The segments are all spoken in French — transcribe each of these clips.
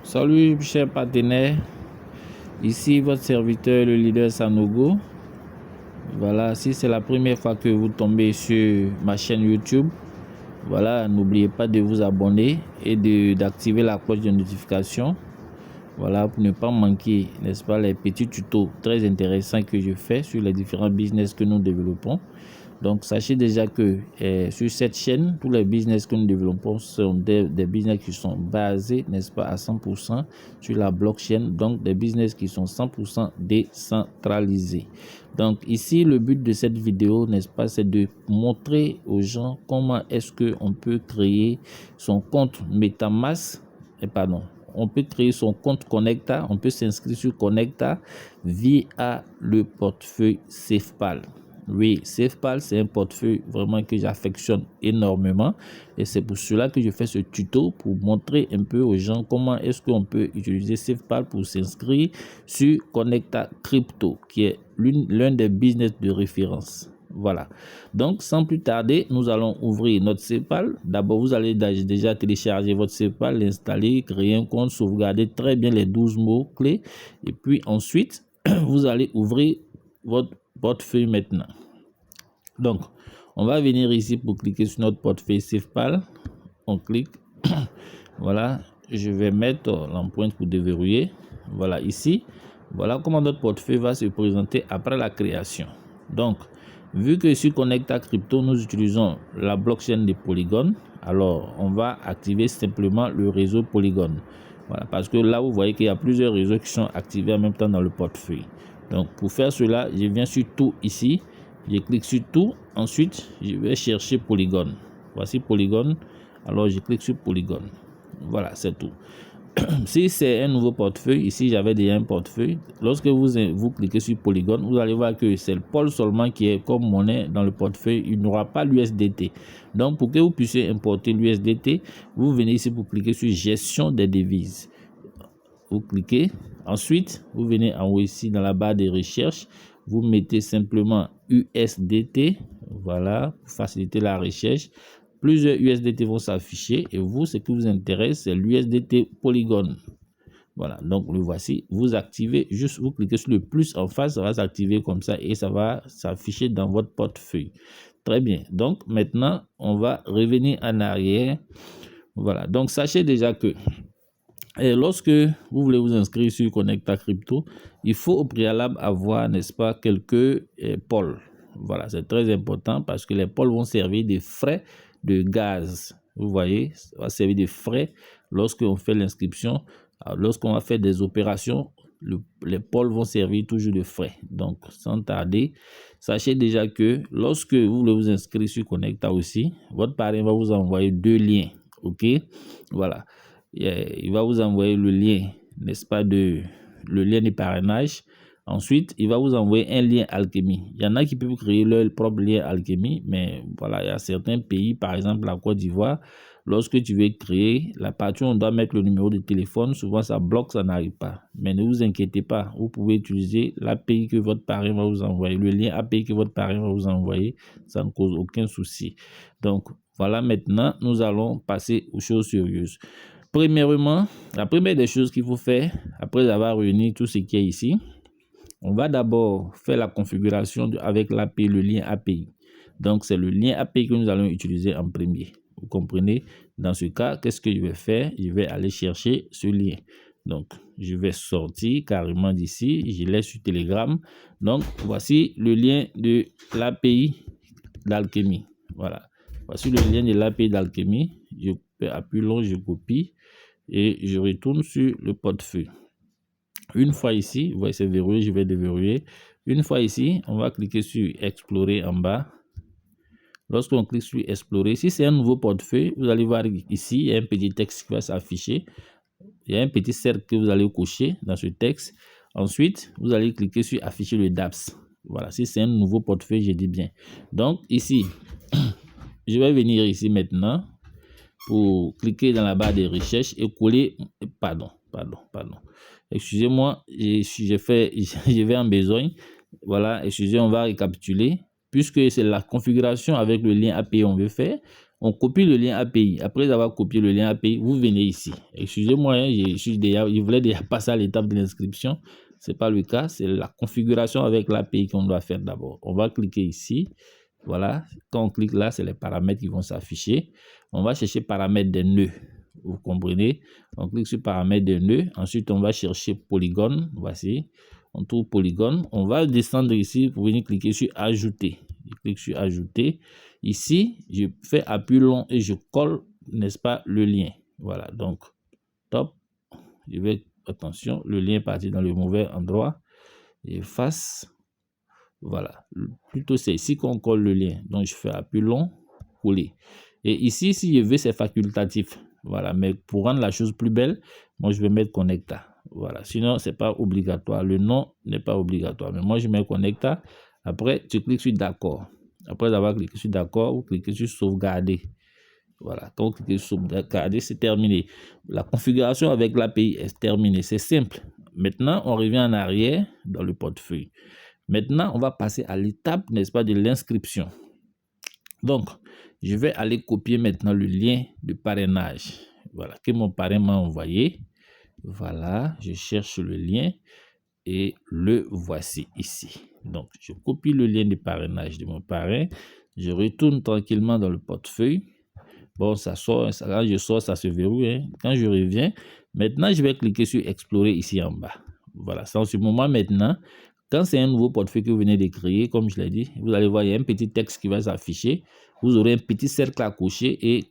Salut chers partenaires, ici votre serviteur le leader Sanogo. Voilà, si c'est la première fois que vous tombez sur ma chaîne YouTube, voilà, n'oubliez pas de vous abonner et d'activer la cloche de notification. Voilà, pour ne pas manquer, n'est-ce pas, les petits tutos très intéressants que je fais sur les différents business que nous développons. Donc, sachez déjà que sur cette chaîne, tous les business que nous développons sont des business qui sont basés, n'est-ce pas, à 100% sur la blockchain, donc des business qui sont 100% décentralisés. Donc, ici, le but de cette vidéo, n'est-ce pas, c'est de montrer aux gens comment est-ce qu'on peut créer son compte MetaMask, on peut créer son compte Connecta, on peut s'inscrire sur Connecta via le portefeuille SafePal. Oui, SafePal, c'est un portefeuille vraiment que j'affectionne énormément et c'est pour cela que je fais ce tuto pour montrer un peu aux gens comment est-ce qu'on peut utiliser SafePal pour s'inscrire sur Connecta Crypto, qui est l'un des business de référence. Voilà, donc sans plus tarder, nous allons ouvrir notre SafePal. D'abord, vous allez déjà télécharger votre SafePal, l'installer, créer un compte, sauvegarder très bien les 12 mots clés et puis ensuite, vous allez ouvrir votre portefeuille maintenant. Donc, on va venir ici pour cliquer sur notre portefeuille SafePal. On clique. Voilà, je vais mettre l'empreinte pour déverrouiller. Voilà, ici, voilà comment notre portefeuille va se présenter après la création. Donc, vu que sur Connecta Crypto, nous utilisons la blockchain de Polygon, alors on va activer simplement le réseau Polygon. Voilà, parce que là, vous voyez qu'il y a plusieurs réseaux qui sont activés en même temps dans le portefeuille. Donc, pour faire cela, je viens sur tout ici. Je clique sur tout. Ensuite, je vais chercher Polygon. Voici Polygon. Alors, je clique sur Polygon. Voilà, c'est tout. Si c'est un nouveau portefeuille, ici j'avais déjà un portefeuille. Lorsque vous cliquez sur Polygon, vous allez voir que c'est le pôle seulement qui est comme monnaie dans le portefeuille. Il n'y aura pas l'USDT. Donc, pour que vous puissiez importer l'USDT, vous venez ici pour cliquer sur Gestion des devises. Vous cliquez. Ensuite, vous venez en haut ici dans la barre de recherche. Vous mettez simplement USDT. Voilà, pour faciliter la recherche. Plusieurs USDT vont s'afficher et vous, ce qui vous intéresse, c'est l'USDT Polygon. Voilà, donc le voici. Vous activez, juste vous cliquez sur le plus en face, ça va s'activer comme ça et ça va s'afficher dans votre portefeuille. Très bien. Donc maintenant, on va revenir en arrière. Voilà, donc sachez déjà que lorsque vous voulez vous inscrire sur Connecta Crypto, il faut au préalable avoir, n'est-ce pas, quelques pôles. Voilà, c'est très important parce que les pôles vont servir de frais de gaz. Vous voyez, ça va servir de frais lorsqu'on fait l'inscription. Lorsqu'on va faire des opérations, les pôles vont servir toujours de frais. Donc, sans tarder, sachez déjà que lorsque vous voulez vous inscrire sur Connecta aussi, votre parrain va vous envoyer 2 liens. OK? Voilà. Il va vous envoyer le lien, n'est-ce pas, le lien de parrainage. Ensuite, il va vous envoyer un lien Alchemy. Il y en a qui peuvent créer leur propre lien Alchemy, mais voilà, il y a certains pays, par exemple la Côte d'Ivoire, lorsque tu veux créer la partie où on doit mettre le numéro de téléphone, souvent ça bloque, ça n'arrive pas. Mais ne vous inquiétez pas, vous pouvez utiliser l'API que votre parrain va vous envoyer, le lien API que votre parrain va vous envoyer, ça ne cause aucun souci. Donc, voilà, maintenant, nous allons passer aux choses sérieuses. Premièrement, la première des choses qu'il faut faire, après avoir réuni tout ce qui est ici, on va d'abord faire la configuration avec l'API, le lien API. Donc, c'est le lien API que nous allons utiliser en premier. Vous comprenez? Dans ce cas, qu'est-ce que je vais faire? Je vais aller chercher ce lien. Donc, je vais sortir carrément d'ici. Je laisse sur Telegram. Donc, voici le lien de l'API d'Alchemy. Voilà. Voici le lien de l'API d'Alchemy. Je appuie long, je copie et je retourne sur le portefeuille. Une fois ici, vous voyez c'est verrouillé, je vais déverrouiller. Une fois ici, on va cliquer sur explorer en bas. Lorsqu'on clique sur explorer, si c'est un nouveau portefeuille, vous allez voir ici, il y a un petit texte qui va s'afficher. Il y a un petit cercle que vous allez cocher dans ce texte. Ensuite, vous allez cliquer sur afficher le DApps. Voilà, si c'est un nouveau portefeuille, je dis bien. Donc ici, je vais venir ici maintenant pour cliquer dans la barre de recherche et coller, pardon. Excusez-moi, je vais en besoin. Voilà, excusez, on va récapituler. Puisque c'est la configuration avec le lien API on veut faire, on copie le lien API. Après avoir copié le lien API, vous venez ici. Excusez-moi, hein, je voulais déjà passer à l'étape de l'inscription. Ce n'est pas le cas, c'est la configuration avec l'API qu'on doit faire d'abord. On va cliquer ici. Voilà, quand on clique là, c'est les paramètres qui vont s'afficher. On va chercher paramètres des nœuds. Vous comprenez? On clique sur paramètres des nœuds. Ensuite, on va chercher polygone. Voici. On trouve polygone. On va descendre ici pour venir cliquer sur ajouter. Je clique sur ajouter. Ici, je fais appui long et je colle, n'est-ce pas, le lien. Voilà, donc, top. Je vais, attention, le lien est parti dans le mauvais endroit. J'efface. Voilà, plutôt c'est ici qu'on colle le lien. Donc, je fais appui long, coller. Et ici, si je veux, c'est facultatif. Voilà, mais pour rendre la chose plus belle, moi, je vais mettre connecta. Voilà, sinon, c'est pas obligatoire. Le nom n'est pas obligatoire. Mais moi, je mets connecta. Après, tu cliques sur d'accord. Après avoir cliqué sur d'accord, vous cliquez sur sauvegarder. Voilà, quand vous cliquez sur sauvegarder, c'est terminé. La configuration avec l'API est terminée. C'est simple. Maintenant, on revient en arrière dans le portefeuille. Maintenant, on va passer à l'étape, n'est-ce pas, de l'inscription. Donc, je vais aller copier maintenant le lien de parrainage. Voilà, que mon parrain m'a envoyé. Voilà, je cherche le lien et le voici ici. Donc, je copie le lien de parrainage de mon parrain. Je retourne tranquillement dans le portefeuille. Bon, ça sort, quand je sors, ça se verrouille. Hein. Quand je reviens, maintenant, je vais cliquer sur explorer ici en bas. Voilà, c'est en ce moment maintenant. Quand c'est un nouveau portefeuille que vous venez de créer, comme je l'ai dit, vous allez voir, il y a un petit texte qui va s'afficher. Vous aurez un petit cercle à cocher et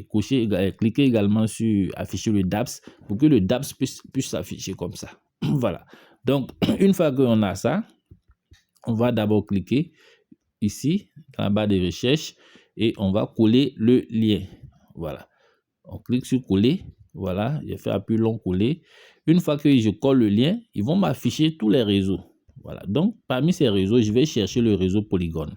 cliquez également sur afficher le DAPS pour que le DAPS puisse s'afficher comme ça. Voilà. Donc, une fois qu'on a ça, on va d'abord cliquer ici, dans la barre de recherche, et on va coller le lien. Voilà. On clique sur coller. Voilà. J'ai fait appui long coller. Une fois que je colle le lien, ils vont m'afficher tous les réseaux. Voilà. Donc, parmi ces réseaux, je vais chercher le réseau Polygon,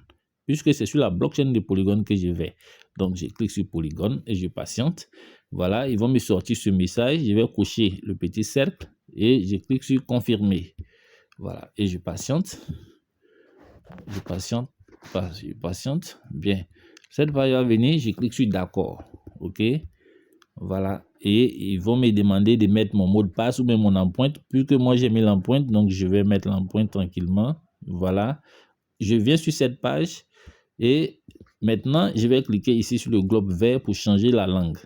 puisque c'est sur la blockchain de Polygon que je vais. Donc, je clique sur Polygon et je patiente. Voilà. Ils vont me sortir ce message. Je vais cocher le petit cercle et je clique sur confirmer. Voilà. Et je patiente. Je patiente. Je patiente. Bien. Cette page va venir. Je clique sur d'accord. OK. Voilà. Et ils vont me demander de mettre mon mot de passe ou même mon empreinte. Puisque moi, j'ai mis l'empreinte. Donc, je vais mettre l'empreinte tranquillement. Voilà. Je viens sur cette page. Et maintenant, je vais cliquer ici sur le globe vert pour changer la langue.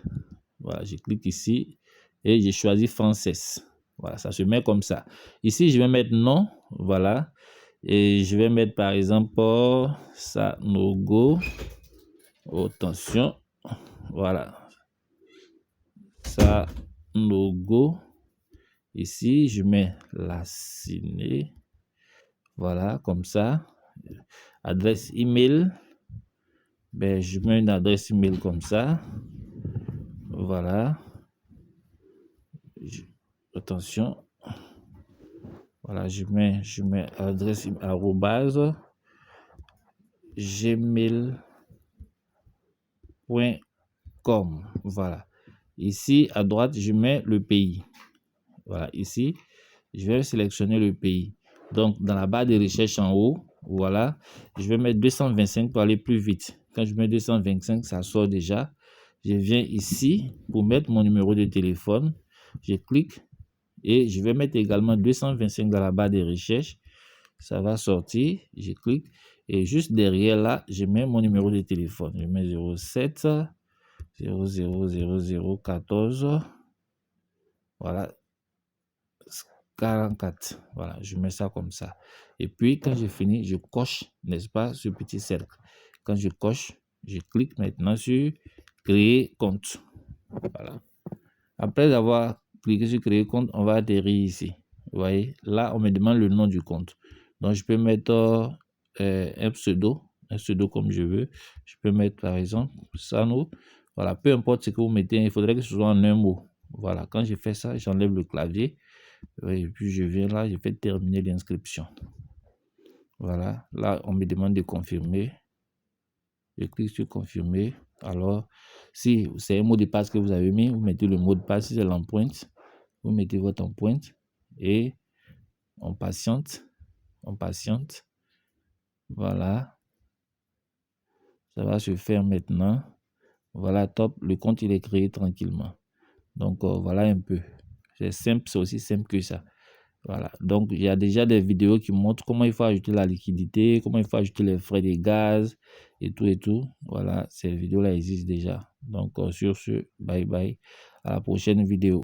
Voilà. Je clique ici. Et je choisis française. Voilà. Ça se met comme ça. Ici, je vais mettre non. Voilà. Et je vais mettre par exemple Sanogo. Oh, attention. Voilà. Sanogo. Ici, je mets la ciné. Voilà, comme ça. Adresse email. Ben, je mets une adresse email comme ça. Voilà. Attention. Voilà, je mets adresse arrobase gmail.com. Voilà. Ici, à droite, je mets le pays. Voilà, ici, je vais sélectionner le pays. Donc, dans la barre de recherche en haut, voilà, je vais mettre 225 pour aller plus vite. Quand je mets 225, ça sort déjà. Je viens ici pour mettre mon numéro de téléphone. Je clique et je vais mettre également 225 dans la barre de recherche. Ça va sortir. Je clique et juste derrière là, je mets mon numéro de téléphone. Je mets 07 000014. Voilà. 44. Voilà, je mets ça comme ça. Et puis, quand j'ai fini, je coche, n'est-ce pas, ce petit cercle. Quand je coche, je clique maintenant sur créer compte. Voilà. Après avoir cliqué sur créer compte, on va atterrir ici. Vous voyez, là, on me demande le nom du compte. Donc, je peux mettre un pseudo comme je veux. Je peux mettre, par exemple, Sano. Voilà, peu importe ce que vous mettez, il faudrait que ce soit en un mot. Voilà, quand je fais ça, j'enlève le clavier. Et puis je viens là, je fais terminer l'inscription. Voilà, là on me demande de confirmer. Je clique sur confirmer. Alors, si c'est un mot de passe que vous avez mis, vous mettez le mot de passe. Si c'est l'empreinte, vous mettez votre empreinte et on patiente. On patiente. Voilà. Ça va se faire maintenant. Voilà, top. Le compte, il est créé tranquillement. Donc, voilà un peu. C'est simple, c'est aussi simple que ça. Voilà. Donc, il y a déjà des vidéos qui montrent comment il faut ajouter la liquidité, comment il faut ajouter les frais de gaz et tout et tout. Voilà, ces vidéos-là existent déjà. Donc, sur ce, bye bye. À la prochaine vidéo.